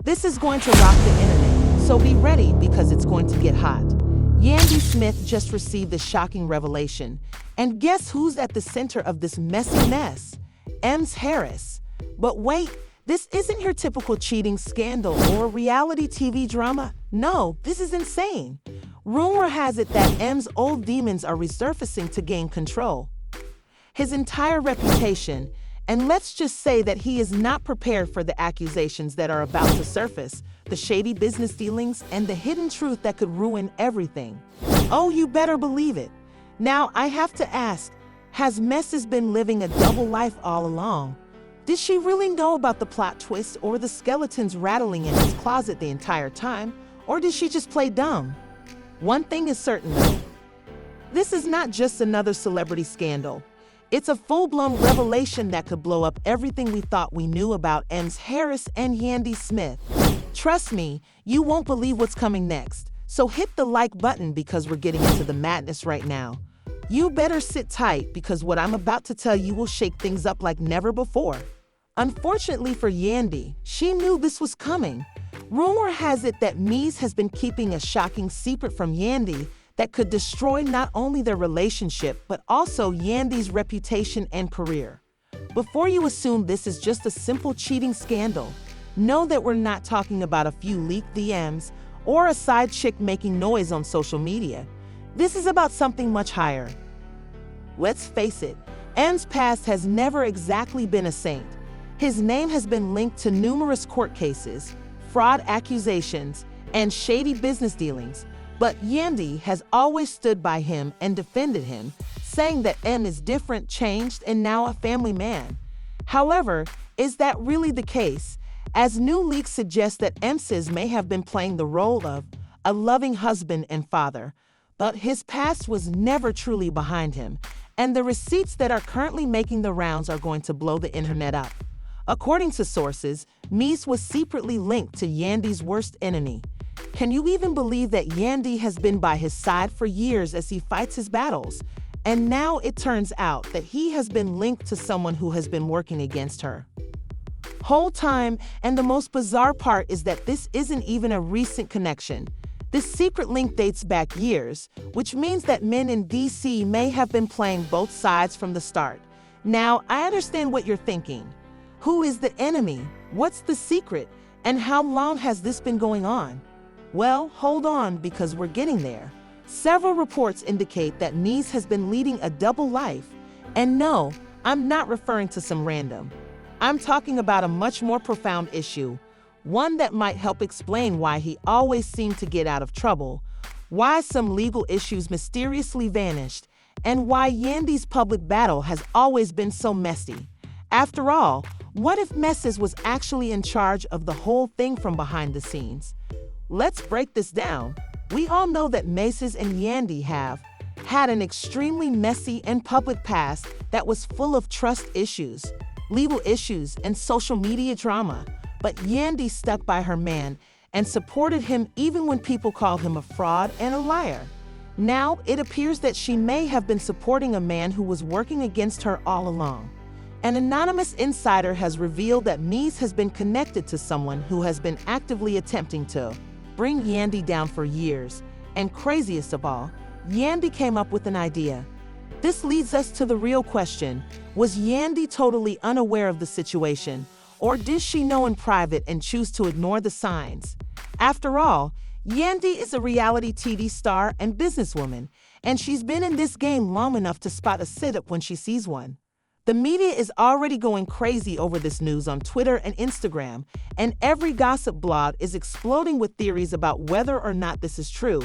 This is going to rock the internet, so be ready because it's going to get hot. Yandy Smith just received the shocking revelation. And guess who's at the center of this messy mess? Ems Harris. But wait, this isn't your typical cheating scandal or reality TV drama. No, this is insane. Rumor has it that M's old demons are resurfacing to gain control. His entire reputation, and let's just say that he is not prepared for the accusations that are about to surface, the shady business dealings, and the hidden truth that could ruin everything. Oh, you better believe it. Now, I have to ask, has Mendeecees been living a double life all along? Did she really know about the plot twist or the skeletons rattling in his closet the entire time? Or did she just play dumb? One thing is certain though. This is not just another celebrity scandal. It's a full-blown revelation that could blow up everything we thought we knew about Ems Harris and Yandy Smith. Trust me, you won't believe what's coming next. So hit the like button because we're getting into the madness right now. You better sit tight because what I'm about to tell you will shake things up like never before. Unfortunately for Yandy, she knew this was coming. Rumor has it that Mendeecees has been keeping a shocking secret from Yandy that could destroy not only their relationship, but also Yandy's reputation and career. Before you assume this is just a simple cheating scandal, know that we're not talking about a few leaked DMs or a side chick making noise on social media. This is about something much higher. Let's face it, M's past has never exactly been a saint. His name has been linked to numerous court cases, fraud accusations, and shady business dealings. But Yandy has always stood by him and defended him, saying that M is different, changed, and now a family man. However, is that really the case? As new leaks suggest that Mendeecees may have been playing the role of a loving husband and father, but his past was never truly behind him, and the receipts that are currently making the rounds are going to blow the internet up. According to sources, Mendeecees was secretly linked to Yandy's worst enemy. Can you even believe that Yandy has been by his side for years as he fights his battles? And now it turns out that he has been linked to someone who has been working against her whole time, and the most bizarre part is that this isn't even a recent connection. This secret link dates back years, which means that men in DC may have been playing both sides from the start. Now, I understand what you're thinking. Who is the enemy? What's the secret? And how long has this been going on? Well, hold on because we're getting there. Several reports indicate that Mendeecees has been leading a double life. And no, I'm not referring to some random. I'm talking about a much more profound issue, one that might help explain why he always seemed to get out of trouble, why some legal issues mysteriously vanished, and why Yandy's public battle has always been so messy. After all, what if Mendeecees was actually in charge of the whole thing from behind the scenes? Let's break this down. We all know that Mendeecees and Yandy have had an extremely messy and public past that was full of trust issues, legal issues, and social media drama. But Yandy stuck by her man and supported him even when people called him a fraud and a liar. Now, it appears that she may have been supporting a man who was working against her all along. An anonymous insider has revealed that Mendeecees has been connected to someone who has been actively attempting to bring Yandy down for years. And craziest of all, Yandy came up with an idea. This leads us to the real question. Was Yandy totally unaware of the situation, or did she know in private and choose to ignore the signs? After all, Yandy is a reality TV star and businesswoman, and she's been in this game long enough to spot a setup when she sees one. The media is already going crazy over this news on Twitter and Instagram, and every gossip blog is exploding with theories about whether or not this is true.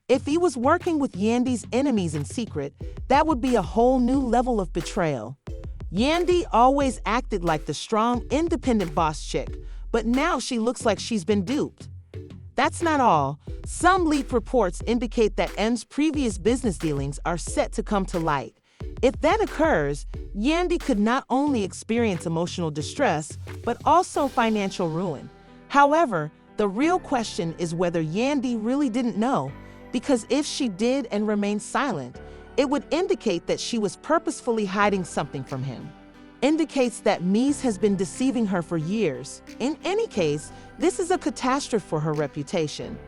If he was working with Yandy's enemies in secret, that would be a whole new level of betrayal. Yandy always acted like the strong, independent boss chick, but now she looks like she's been duped. That's not all. Some leaked reports indicate that M's previous business dealings are set to come to light. If that occurs, Yandy could not only experience emotional distress, but also financial ruin. However, the real question is whether Yandy really didn't know, because if she did and remained silent, it would indicate that she was purposefully hiding something from him. indicates that Mies has been deceiving her for years. In any case, this is a catastrophe for her reputation.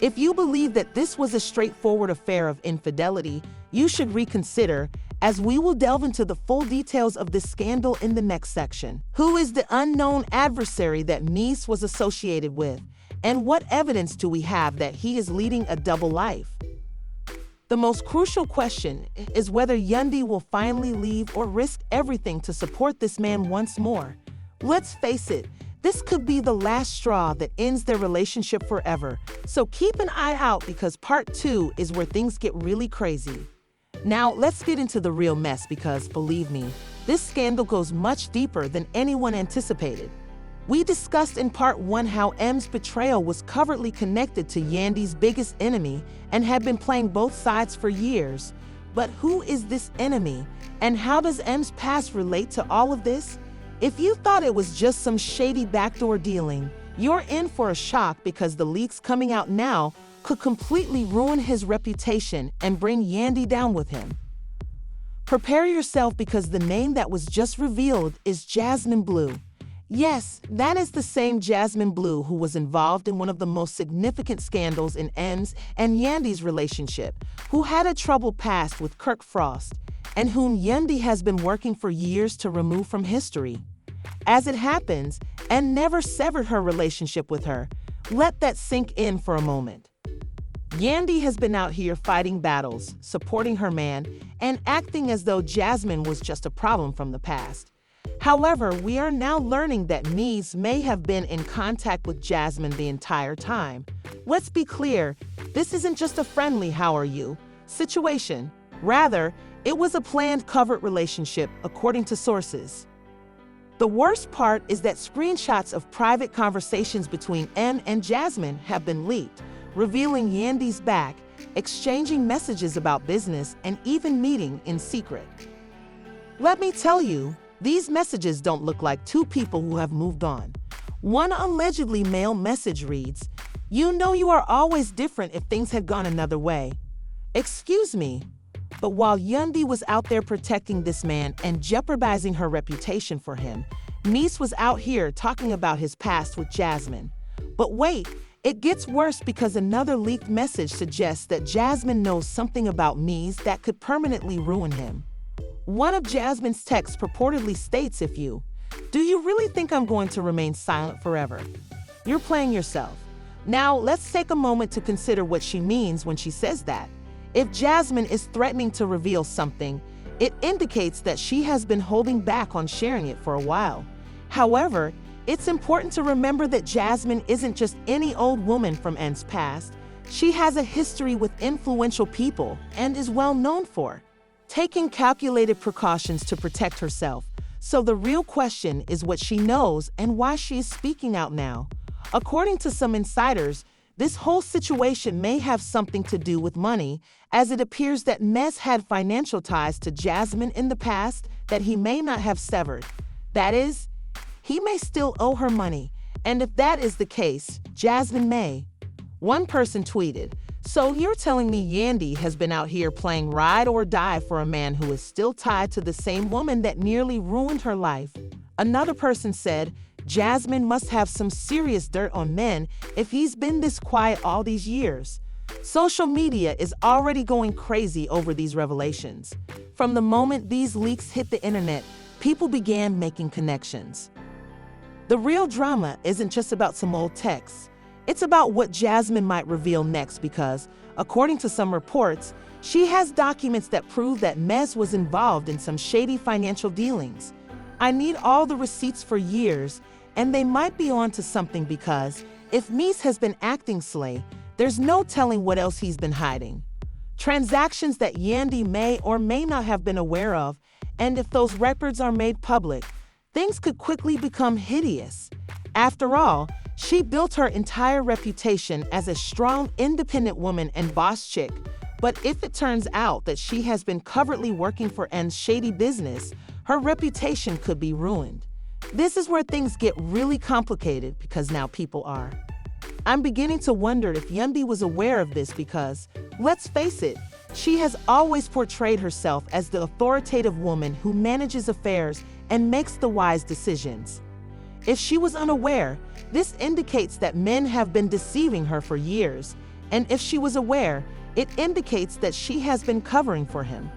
If you believe that this was a straightforward affair of infidelity, you should reconsider, as we will delve into the full details of this scandal in the next section. Who is the unknown adversary that Mies was associated with, and what evidence do we have that he is leading a double life? The most crucial question is whether Yandy will finally leave or risk everything to support this man once more. Let's face it, this could be the last straw that ends their relationship forever. So keep an eye out, because part 2 is where things get really crazy. Now let's get into the real mess, because believe me, this scandal goes much deeper than anyone anticipated. We discussed in part 1 how M's betrayal was covertly connected to Yandy's biggest enemy and had been playing both sides for years. But who is this enemy, and how does M's past relate to all of this? If you thought it was just some shady backdoor dealing, you're in for a shock, because the leaks coming out now could completely ruin his reputation and bring Yandy down with him. Prepare yourself, because the name that was just revealed is Jasmine Blue. Yes, that is the same Jasmine Blue who was involved in one of the most significant scandals in M's and Yandy's relationship, who had a troubled past with Kirk Frost, and whom Yandy has been working for years to remove from history. As it happens, N never severed her relationship with her. Let that sink in for a moment. Yandy has been out here fighting battles, supporting her man, and acting as though Jasmine was just a problem from the past. However, we are now learning that Mies may have been in contact with Jasmine the entire time. Let's be clear, this isn't just a friendly "how are you" situation. Rather, it was a planned covert relationship, according to sources. The worst part is that screenshots of private conversations between M and Jasmine have been leaked, revealing Yandy's back, exchanging messages about business, and even meeting in secret. Let me tell you, these messages don't look like two people who have moved on. One allegedly male message reads, "You know you are always different if things had gone another way." Excuse me, but while Yandy was out there protecting this man and jeopardizing her reputation for him, Mies was out here talking about his past with Jasmine. But wait, it gets worse, because another leaked message suggests that Jasmine knows something about Mies that could permanently ruin him. One of Jasmine's texts purportedly states, "Do you really think I'm going to remain silent forever? You're playing yourself." Now, let's take a moment to consider what she means when she says that. If Jasmine is threatening to reveal something, it indicates that she has been holding back on sharing it for a while. However, it's important to remember that Jasmine isn't just any old woman from N's past. She has a history with influential people and is well known for taking calculated precautions to protect herself. So the real question is what she knows and why she is speaking out now. According to some insiders, this whole situation may have something to do with money, as it appears that Mies had financial ties to Jasmine in the past that he may not have severed. That is, he may still owe her money, and if that is the case, Jasmine may. One person tweeted, "So you're telling me Yandy has been out here playing ride or die for a man who is still tied to the same woman that nearly ruined her life?" Another person said, "Jasmine must have some serious dirt on men if he's been this quiet all these years." Social media is already going crazy over these revelations. From the moment these leaks hit the internet, people began making connections. The real drama isn't just about some old texts. It's about what Jasmine might reveal next, because, according to some reports, she has documents that prove that Mies was involved in some shady financial dealings. I need all the receipts for years, and they might be on to something, because if Mies has been acting slay, there's no telling what else he's been hiding. Transactions that Yandy may or may not have been aware of, and if those records are made public, things could quickly become hideous. After all, she built her entire reputation as a strong, independent woman and boss chick. But if it turns out that she has been covertly working for N's shady business, her reputation could be ruined. This is where things get really complicated, because now people are. I'm beginning to wonder if Yandy was aware of this, because, let's face it, She has always portrayed herself as the authoritative woman who manages affairs and makes the wise decisions. If she was unaware, this indicates that men have been deceiving her for years, and if she was aware, it indicates that she has been covering for him.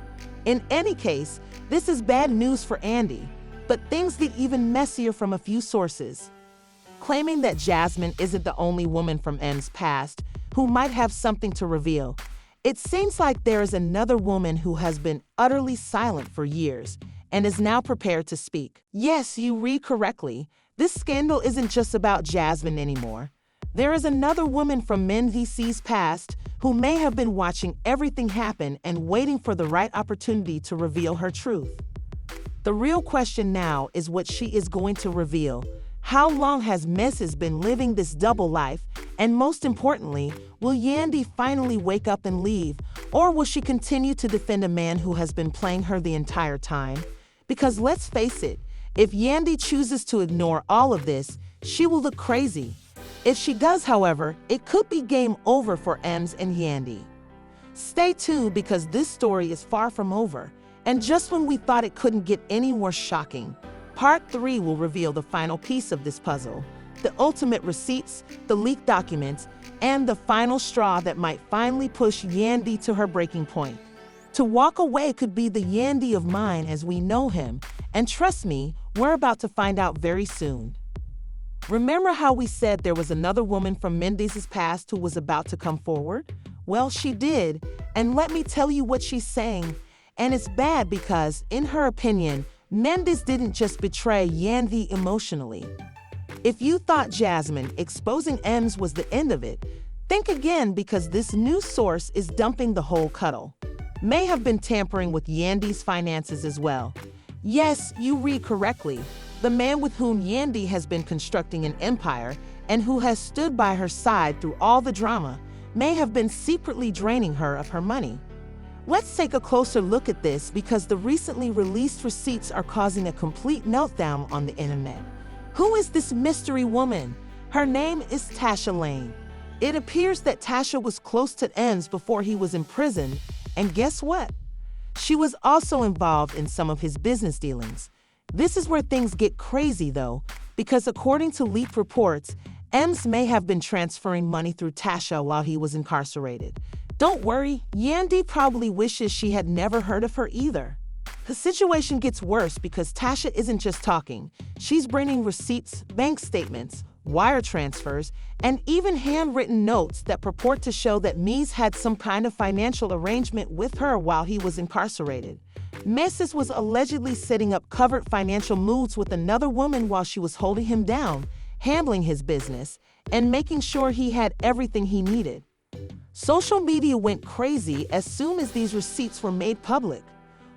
In any case, this is bad news for Yandy, but things get even messier from a few sources, claiming that Jasmine isn't the only woman from M's past who might have something to reveal. It seems like there is another woman who has been utterly silent for years and is now prepared to speak. Yes, you read correctly. This scandal isn't just about Jasmine anymore. There is another woman from Mendeecees' past who may have been watching everything happen and waiting for the right opportunity to reveal her truth. The real question now is what she is going to reveal. How long has Mrs. been living this double life? And most importantly, will Yandy finally wake up and leave? Or will she continue to defend a man who has been playing her the entire time? Because let's face it, if Yandy chooses to ignore all of this, she will look crazy. If she does, however, it could be game over for Ems and Yandy. Stay tuned because this story is far from over. And just when we thought it couldn't get any more shocking, Part 3 will reveal the final piece of this puzzle, the ultimate receipts, the leaked documents, and the final straw that might finally push Yandy to her breaking point. To walk away could be the Yandy of mine as we know him, and trust me, we're about to find out very soon. Remember how we said there was another woman from Mendeecees' past who was about to come forward? Well, she did, and let me tell you what she's saying. And it's bad because, in her opinion, Mendeecees didn't just betray Yandy emotionally. If you thought Jasmine exposing Ems was the end of it, think again because this new source is dumping the whole cuddle. May have been tampering with Yandy's finances as well. Yes, you read correctly. The man with whom Yandy has been constructing an empire and who has stood by her side through all the drama may have been secretly draining her of her money. Let's take a closer look at this because the recently released receipts are causing a complete meltdown on the internet. Who is this mystery woman? Her name is Tasha Lane. It appears that Tasha was close to Ems before he was imprisoned, and guess what? She was also involved in some of his business dealings. This is where things get crazy though, because according to leaked reports, Ems may have been transferring money through Tasha while he was incarcerated. Don't worry, Yandy probably wishes she had never heard of her either. The situation gets worse because Tasha isn't just talking. She's bringing receipts, bank statements, wire transfers, and even handwritten notes that purport to show that Mies had some kind of financial arrangement with her while he was incarcerated. Mendeecees was allegedly setting up covert financial moves with another woman while she was holding him down, handling his business, and making sure he had everything he needed. Social media went crazy as soon as these receipts were made public.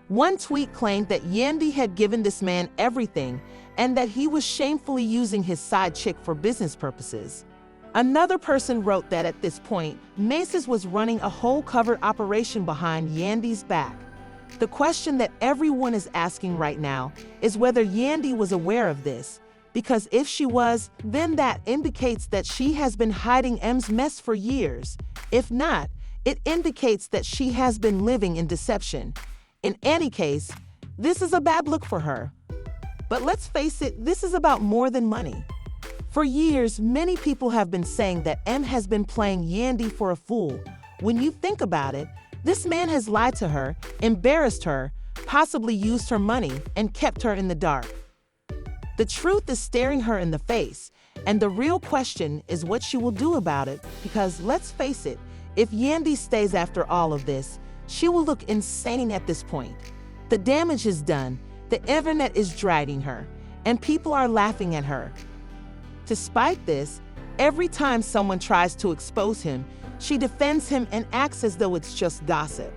One tweet claimed that Yandy had given this man everything and that he was shamefully using his side chick for business purposes. Another person wrote that at this point, Mendeecees was running a whole covert operation behind Yandy's back. The question that everyone is asking right now is whether Yandy was aware of this, because if she was, then that indicates that she has been hiding M's mess for years. If not, it indicates that she has been living in deception. In any case, this is a bad look for her. But let's face it, this is about more than money. For years, many people have been saying that M has been playing Yandy for a fool. When you think about it, this man has lied to her, embarrassed her, possibly used her money, and kept her in the dark. The truth is staring her in the face, and the real question is what she will do about it, because let's face it, if Yandy stays after all of this, she will look insane at this point. The damage is done, the internet is dragging her, and people are laughing at her. Despite this, every time someone tries to expose him, she defends him and acts as though it's just gossip.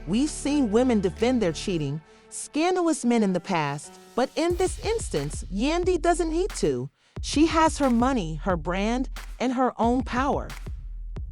We've seen women defend their cheating, scandalous men in the past, but in this instance, Yandy doesn't need to. She has her money, her brand, and her own power.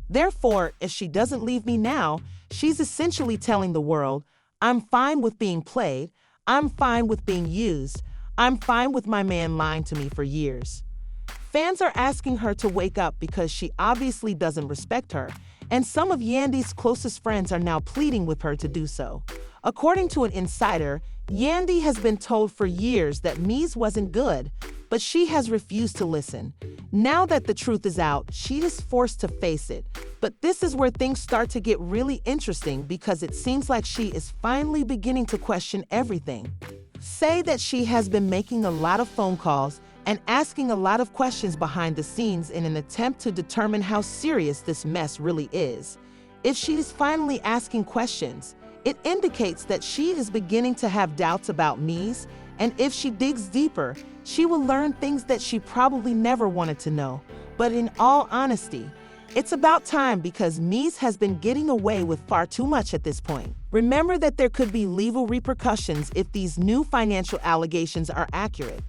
Therefore, if she doesn't leave me now, she's essentially telling the world, I'm fine with being played, I'm fine with being used, I'm fine with my man lying to me for years. Fans are asking her to wake up because she obviously doesn't respect her, and some of Yandy's closest friends are now pleading with her to do so. According to an insider, Yandy has been told for years that Mies wasn't good, but she has refused to listen. Now that the truth is out, she is forced to face it. But this is where things start to get really interesting because it seems like she is finally beginning to question everything. Say that she has been making a lot of phone calls and asking a lot of questions behind the scenes in an attempt to determine how serious this mess really is. If she is finally asking questions, it indicates that she is beginning to have doubts about Mies, and if she digs deeper, she will learn things that she probably never wanted to know. But in all honesty, it's about time because Mies has been getting away with far too much at this point. Remember that there could be legal repercussions if these new financial allegations are accurate.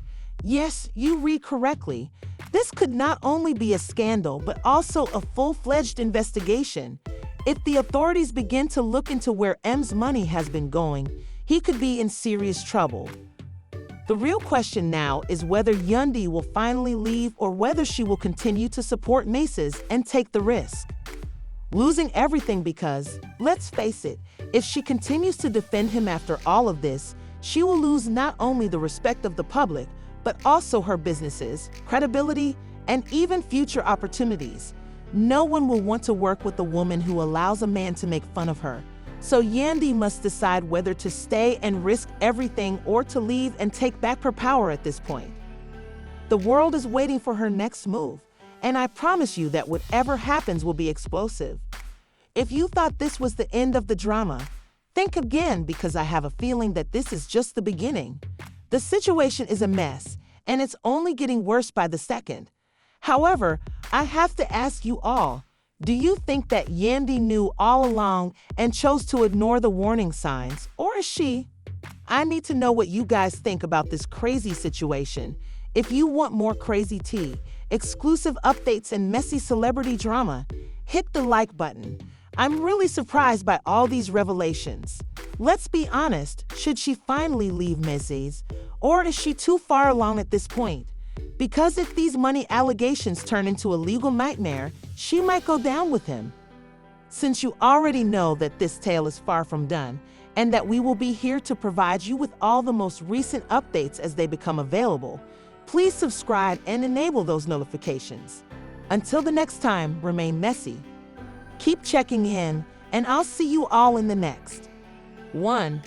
Yes, you read correctly. This could not only be a scandal, but also a full-fledged investigation. If the authorities begin to look into where M's money has been going, he could be in serious trouble. The real question now is whether Yandy will finally leave or whether she will continue to support Mendeecees and take the risk. Losing everything because, let's face it, if she continues to defend him after all of this, she will lose not only the respect of the public, but also her businesses, credibility, and even future opportunities. No one will want to work with a woman who allows a man to make fun of her. So Yandy must decide whether to stay and risk everything or to leave and take back her power at this point. The world is waiting for her next move, and I promise you that whatever happens will be explosive. If you thought this was the end of the drama, think again because I have a feeling that this is just the beginning. The situation is a mess, and it's only getting worse by the second. However, I have to ask you all, do you think that Yandy knew all along and chose to ignore the warning signs, or is she? I need to know what you guys think about this crazy situation. If you want more crazy tea, exclusive updates, and messy celebrity drama, hit the like button. I'm really surprised by all these revelations. Let's be honest, should she finally leave Mendeecees, or is she too far along at this point? Because if these money allegations turn into a legal nightmare, she might go down with him. Since you already know that this tale is far from done, and that we will be here to provide you with all the most recent updates as they become available, please subscribe and enable those notifications. Until the next time, remain messy. Keep checking in, and I'll see you all in the next one.